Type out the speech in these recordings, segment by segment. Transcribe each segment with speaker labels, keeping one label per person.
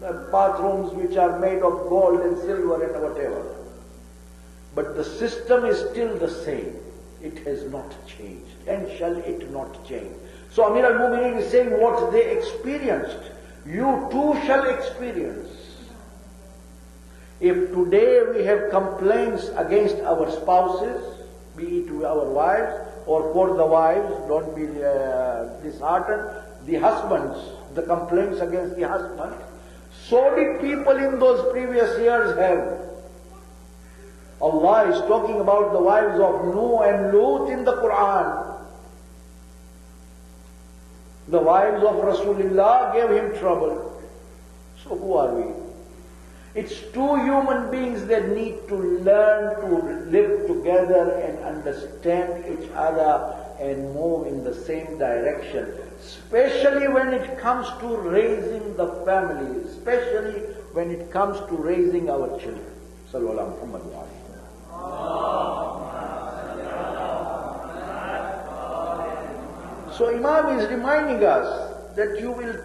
Speaker 1: bathrooms which are made of gold and silver and whatever. But the system is still the same. It has not changed, and shall it not change. So Amir al-Mu'mineen is saying what they experienced, you too shall experience. If today we have complaints against our spouses, be it our wives, or for the wives, don't be disheartened, the husbands, the complaints against the husband, so did people in those previous years have. Allah is talking about the wives of Nuh and Lut in the Quran. The wives of Rasulullah gave him trouble. So who are we? It's two human beings that need to learn to live together and understand each other and move in the same direction. Especially when it comes to raising the family, especially when it comes to raising our children. Sallallahu Muhammad wa alihi. So Imam is reminding us that you will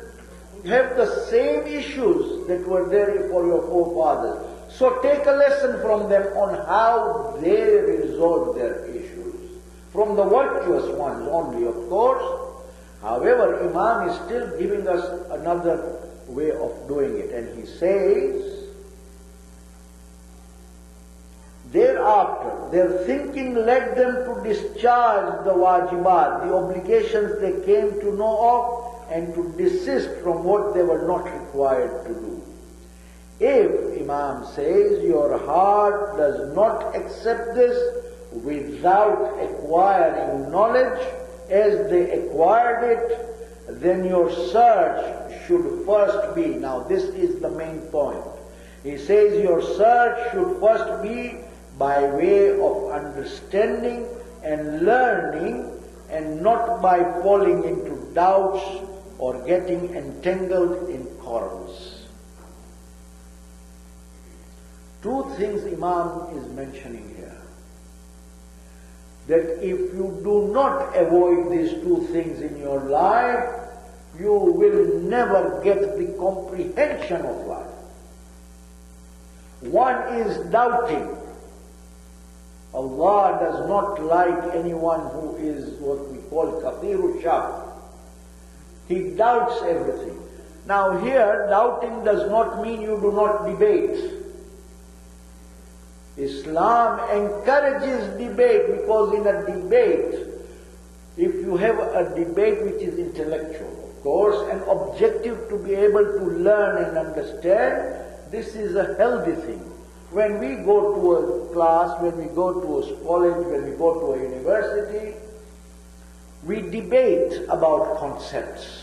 Speaker 1: have the same issues that were there for your forefathers. So take a lesson from them on how they resolved their issues. From the virtuous ones only, of course. However, Imam is still giving us another way of doing it. And he says, thereafter, their thinking led them to discharge the wajibat, the obligations they came to know of, and to desist from what they were not required to do. If, Imam says, your heart does not accept this without acquiring knowledge as they acquired it, then your search should first be, now this is the main point. He says your search should first be by way of understanding and learning, and not by falling into doubts or getting entangled in quarrels. Two things Imam is mentioning here. That if you do not avoid these two things in your life, you will never get the comprehension of life. One is doubting. Allah does not like anyone who is what we call kathiru shak. He doubts everything. Now here, doubting does not mean you do not debate. Islam encourages debate, because in a debate, if you have a debate which is intellectual, of course, and objective to be able to learn and understand, this is a healthy thing. When we go to a class, when we go to a college, when we go to a university, we debate about concepts.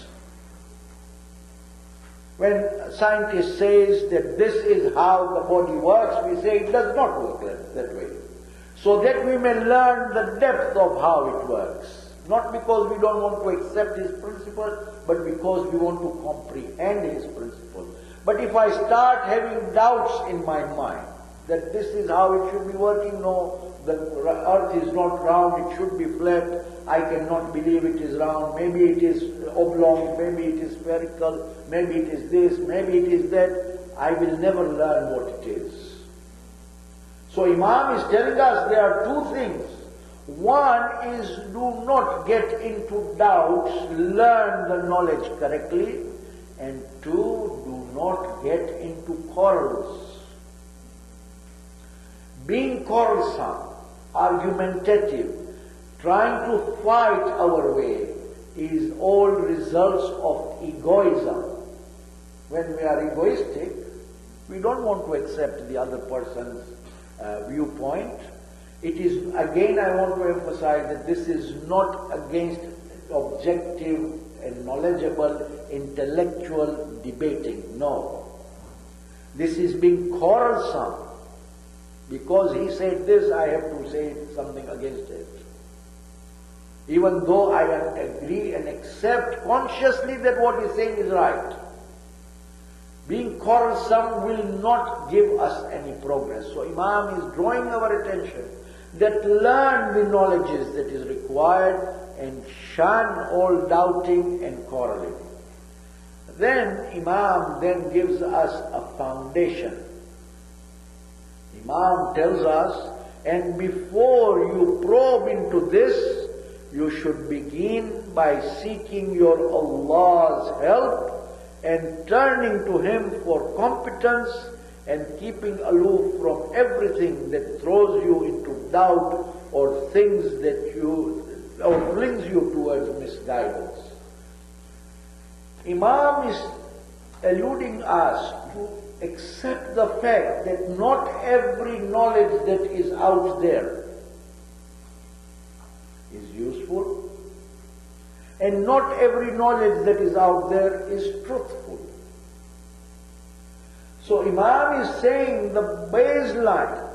Speaker 1: When a scientist says that this is how the body works, we say it does not work that way. So that we may learn the depth of how it works. Not because we don't want to accept his principle, but because we want to comprehend his principle. But if I start having doubts in my mind, that this is how it should be working, no, the earth is not round, it should be flat, I cannot believe it is round, maybe it is oblong, maybe it is spherical, maybe it is this, maybe it is that, I will never learn what it is. So Imam is telling us there are two things. One is do not get into doubts, learn the knowledge correctly, and two, do not get into quarrels. Being quarrelsome, argumentative, trying to fight our way is all results of egoism. When we are egoistic, we don't want to accept the other person's viewpoint. It is, again I want to emphasize that this is not against objective and knowledgeable intellectual debating, no. This is being quarrelsome. Because he said this, I have to say something against it. Even though I agree and accept consciously that what he's saying is right. Being quarrelsome will not give us any progress. So Imam is drawing our attention that learn the knowledges that is required and shun all doubting and quarreling. Then Imam then gives us a foundation. Imam tells us, and before you probe into this, you should begin by seeking your Allah's help and turning to Him for competence and keeping aloof from everything that throws you into doubt or things that or flings you towards misguidance. Imam is alluding us to accept the fact that not every knowledge that is out there is useful, and not every knowledge that is out there is truthful. So Imam is saying the baseline,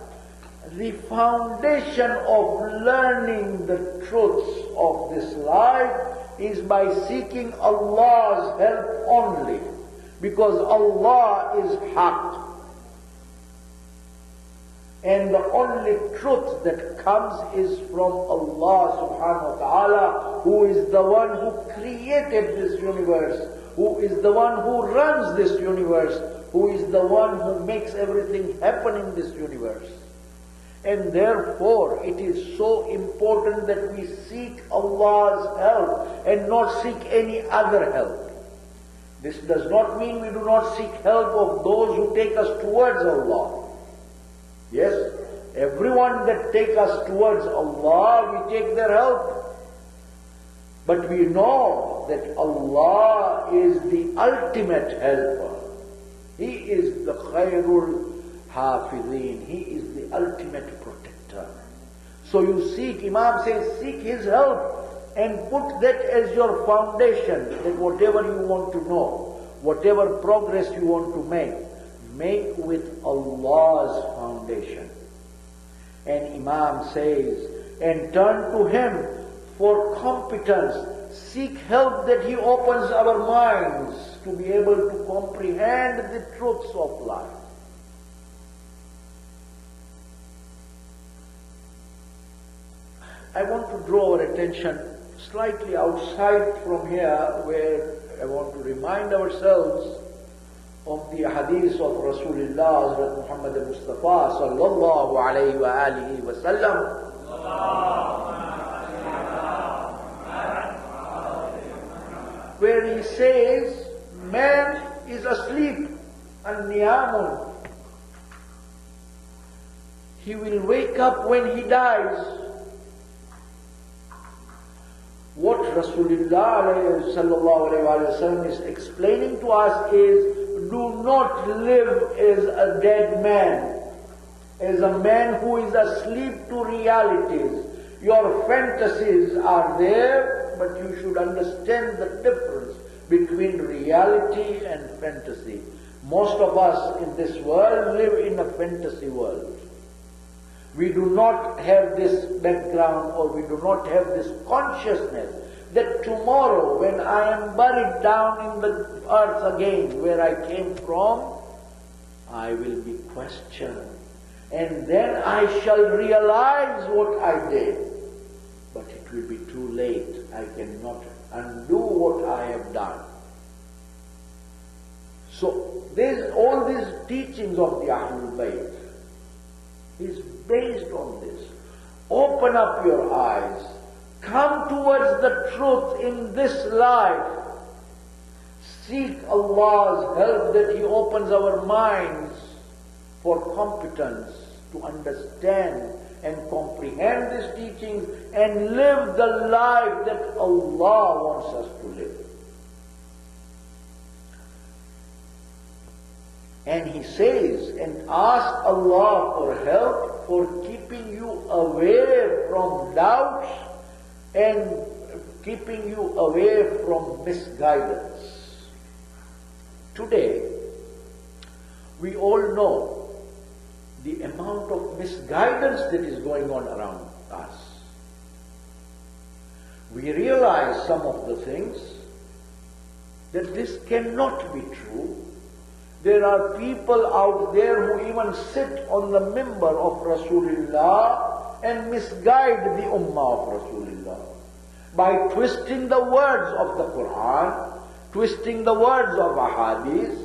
Speaker 1: the foundation of learning the truths of this life is by seeking Allah's help only, because Allah is Haqq. And the only truth that comes is from Allah subhanahu wa ta'ala, who is the one who created this universe, who is the one who runs this universe, who is the one who makes everything happen in this universe. And therefore it is so important that we seek Allah's help and not seek any other help. This does not mean we do not seek help of those who take us towards Allah. Yes, everyone that take us towards Allah, we take their help. But we know that Allah is the ultimate helper. He is the khairul hafidhin. He is the ultimate protector. So you seek, Imam says, seek His help and put that as your foundation, that whatever you want to know, whatever progress you want to make with Allah's foundation. And Imam says, and turn to Him for competence. Seek help that He opens our minds to be able to comprehend the truths of life. I want to draw our attention slightly outside from here, where I want to remind ourselves of the hadith of Rasulullah Janmohamed Mustafa sallallahu alayhi wa alihi wa sallam. Where he says, man is asleep, and niyamun. He will wake up when he dies. What Rasulullah sallallahu alayhi wa sallam is explaining to us is, do not live as a dead man, as a man who is asleep to realities. Your fantasies are there, but you should understand the difference between reality and fantasy. Most of us in this world live in a fantasy world. We do not have this background, or we do not have this consciousness that tomorrow, when I am buried down in the earth again, where I came from, I will be questioned. And then I shall realize what I did. But it will be too late. I cannot undo what I have done. So, all these teachings of the Ahlul Bayt is based on this. Open up your eyes. Come towards the truth in this life. Seek Allah's help that He opens our minds for competence to understand and comprehend these teachings and live the life that Allah wants us to live. And He says, and ask Allah for help for keeping you away from doubts and keeping you away from misguidance. Today, we all know the amount of misguidance that is going on around us. We realize some of the things, that this cannot be true. There are people out there who even sit on the mimbar of Rasulullah and misguide the ummah of Rasulullah by twisting the words of the Quran, twisting the words of ahadith,